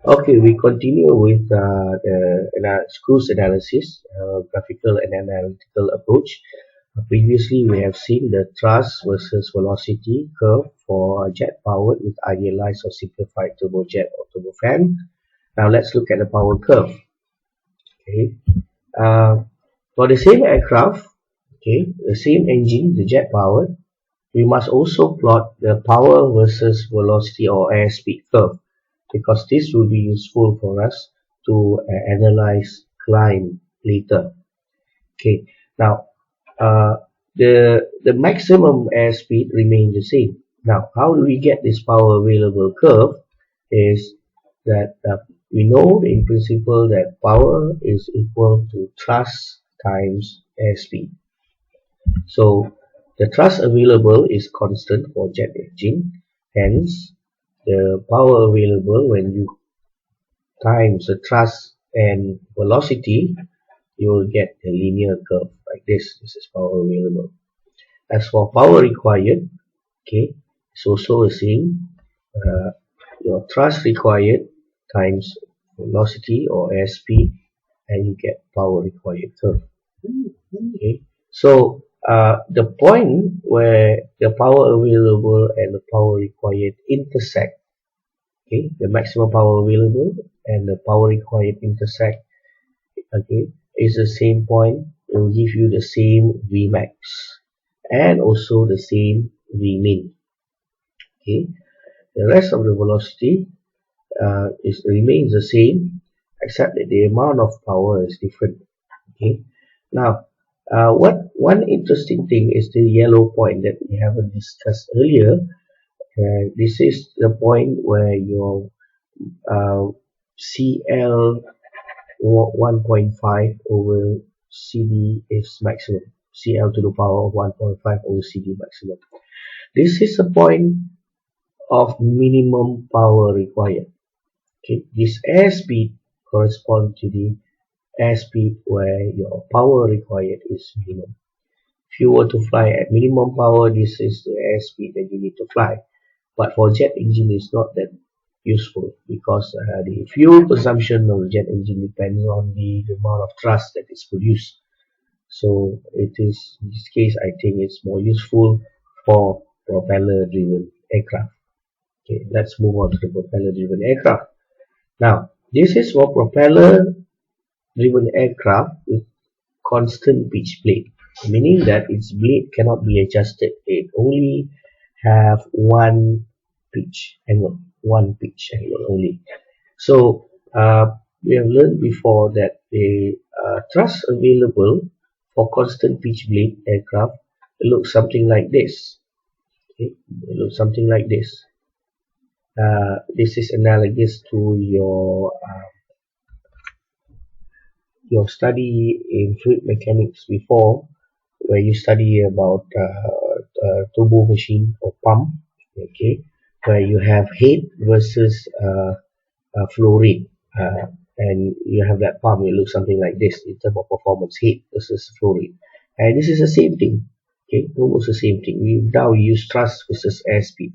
Okay, we continue with the cruise analysis, graphical and analytical approach. Previously, we have seen the thrust versus velocity curve for jet powered with idealized or simplified turbojet or turbofan. Now let's look at the power curve. Okay, uh, for the same aircraft, okay, the same engine, the jet powered, we must also plot the power versus velocity or airspeed curve because this will be useful for us to analyze climb later. Okay, now uh, the maximum airspeed remains the same. Now, how do we get this power available curve? Is that we know in principle that power is equal to thrust times airspeed. So the thrust available is constant for jet engine, hence the power available when you times the thrust and velocity, you will get a linear curve like this. This is power available. As for power required, okay, it's also the same. Uh, your thrust required times velocity or airspeed, and you get power required curve. Okay, so the point where the power available and the power required intersect, okay, the maximum power available and the power required intersect, okay, is the same point. It will give you the same Vmax and also the same Vmin. Okay, the rest of the velocity remains the same, except that the amount of power is different. Okay, now what one interesting thing is the yellow point that we haven't discussed earlier. This is the point where your uh, CL 1.5 over CD is maximum. CL to the power of 1.5 over CD maximum. This is a point of minimum power required. Okay, this airspeed corresponds to the airspeed where your power required is minimum. If you were to fly at minimum power, this is the airspeed that you need to fly. But for jet engine, it's not that useful because the fuel consumption of the jet engine depends on the amount of thrust that is produced. So it is in this case, I think it's more useful for propeller-driven aircraft. Okay, let's move on to the propeller-driven aircraft. Now, this is for propeller-driven aircraft with constant pitch blade, meaning that its blade cannot be adjusted. It only have one pitch angle only. So we have learned before that the thrust available for constant pitch blade aircraft looks something like this. Okay, it looks something like this. This is analogous to your study in fluid mechanics before, where you study about turbo machine or pump, okay, where you have head versus flow rate, and you have that pump. It looks something like this in terms of performance, head versus flow rate, and this is the same thing. Okay, almost the same thing. Now we use thrust versus airspeed.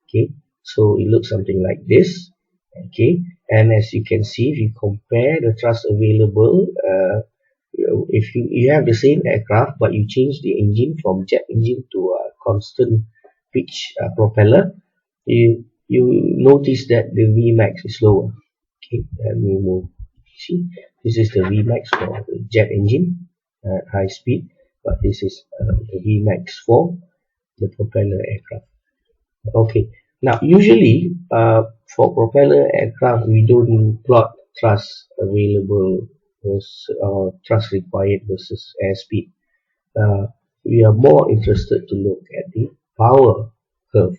Okay, so it looks something like this. Okay, and as you can see, if you compare the thrust available, if you have the same aircraft but you change the engine from jet engine to a constant pitch propeller, you notice that the Vmax is lower. Okay, let me move. See, this is the Vmax for the jet engine at high speed, but this is the Vmax for the propeller aircraft. Okay, now usually for propeller aircraft we don't plot thrust available versus thrust required versus airspeed. Uh, we are more interested to look at the power curve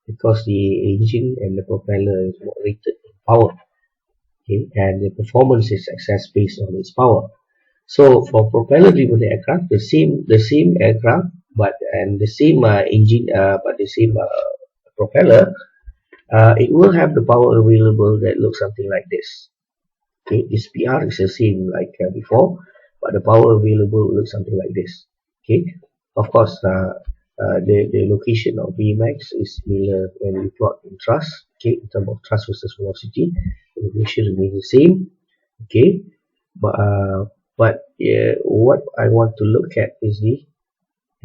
because the engine and the propeller is more rated in power. Okay, and the performance is assessed based on its power. So for propeller-driven aircraft, the same aircraft, but and the same engine, but the same propeller, it will have the power available that looks something like this. Okay, this PR is the same like before, but the power available looks something like this. Okay, of course, the location of Vmax is similar when we plot in thrust. Okay, in terms of thrust versus velocity, elevation remains the same. Okay, but what I want to look at is the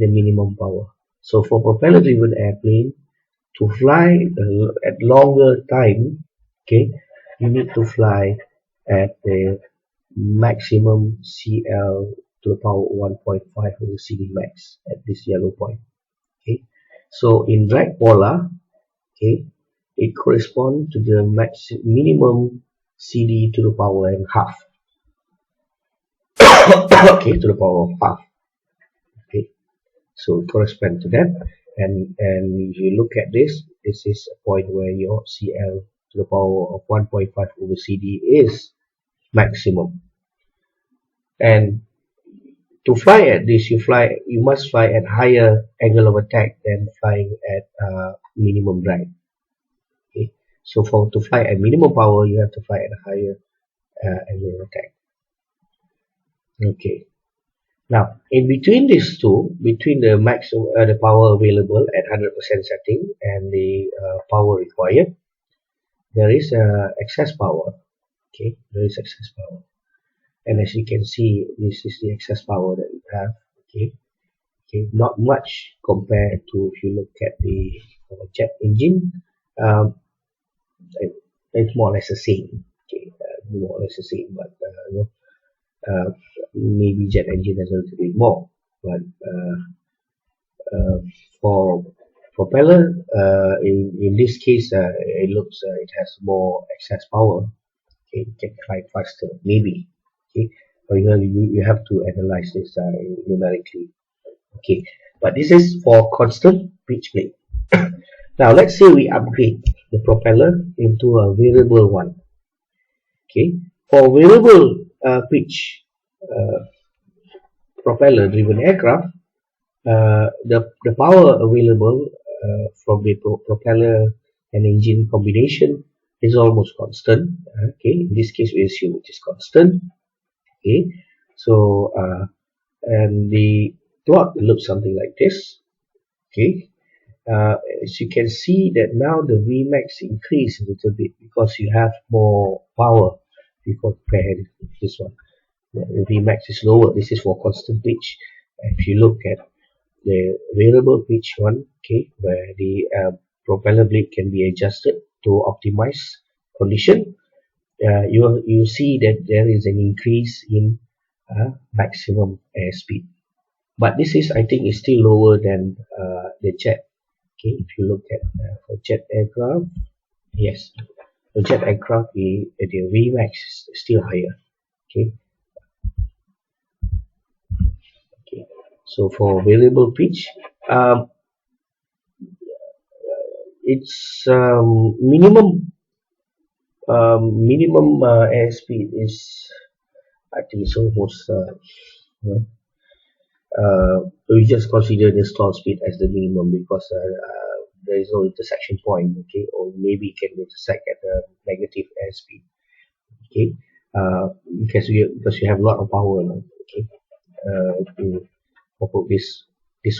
minimum power. So for propeller driven airplane to fly at longer time, okay, you need to fly at the maximum CL to the power 1.5 over CD max at this yellow point. Okay, so in drag polar, okay, it corresponds to the minimum CD to the power and half. Okay, to the power of half. Okay, so it corresponds to that. And if you look at this is a point where your CL to the power of 1.5 over CD is maximum. And to fly at this, you must fly at higher angle of attack than flying at minimum drag. Okay, so for to fly at minimum power, you have to fly at a higher angle of attack. Okay. Now, in between these two, between the maximum the power available at 100% setting and the power required, there is excess power. Okay, there is excess power, and as you can see, this is the excess power that we have. Okay, okay, not much compared to if you look at the jet engine. Um, it's more or less the same. Okay, more or less the same, but uh, maybe jet engine has a little bit more, but uh, for propeller, in this case, it looks it has more excess power. Okay, it can fly faster, maybe. Okay, but you have to analyze this numerically. Okay, but this is for constant pitch plane. Now let's say we upgrade the propeller into a variable one. Okay, for variable pitch propeller driven aircraft, the power available from the propeller and engine combination is almost constant. Okay, in this case we assume it is constant. Okay, so and the plot looks something like this. Okay, as you can see that now the Vmax increase a little bit because you have more power if you compare this one. The Vmax is lower. This is for constant pitch. If you look at the variable pitch one, okay, where the propeller blade can be adjusted to optimize condition, you see that there is an increase in maximum airspeed. But this is, I think, is still lower than the jet. Okay, if you look at for jet aircraft, yes, the jet aircraft, the Vmax is still higher. Okay, okay. So for variable pitch, its minimum airspeed is, I think it's almost we just consider the stall speed as the minimum because there is no intersection point. Okay, or maybe it can intersect at a negative airspeed. Okay, because you have a lot of power now. Okay, to put this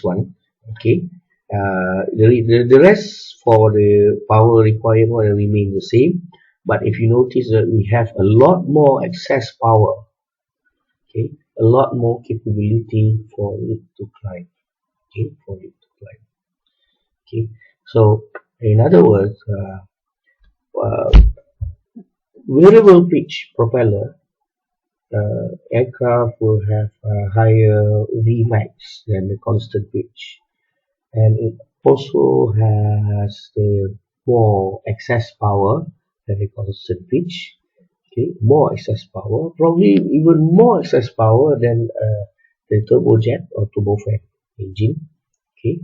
one. Okay, the rest for the power requirement will remain the same, but if you notice that we have a lot more excess power. Okay, a lot more capability for it to climb. Okay, for it to climb. Okay, so in other words, variable pitch propeller aircraft will have a higher Vmax than the constant pitch, and it also has the more excess power than the constant pitch. Okay, more excess power, probably even more excess power than the turbojet or turbofan engine. Okay,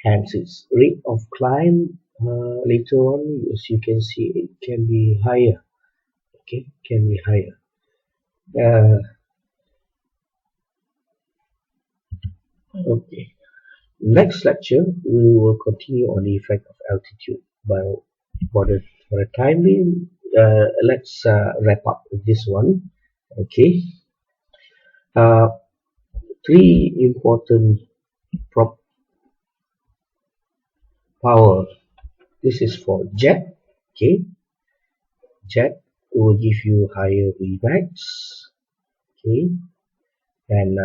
hence its rate of climb later on, as you can see, it can be higher. Okay, can be higher. Okay, next lecture we will continue on the effect of altitude. But for the time being, let's wrap up this one. Okay, uh, three important prop power. This is for jet. Okay, jet will give you higher Vmax, okay, and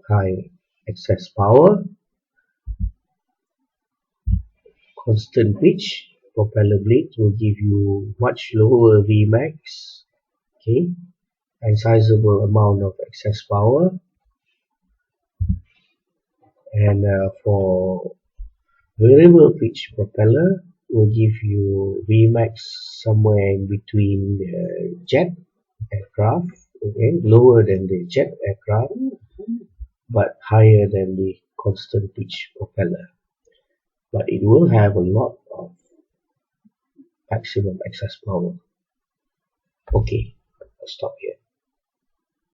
high excess power. Constant pitch propeller blades will give you much lower Vmax, okay, and sizable amount of excess power. And for variable pitch propeller will give you Vmax somewhere in between the jet aircraft, okay, lower than the jet aircraft, but higher than the constant pitch propeller. But it will have a lot of maximum excess power. Okay, I'll stop here.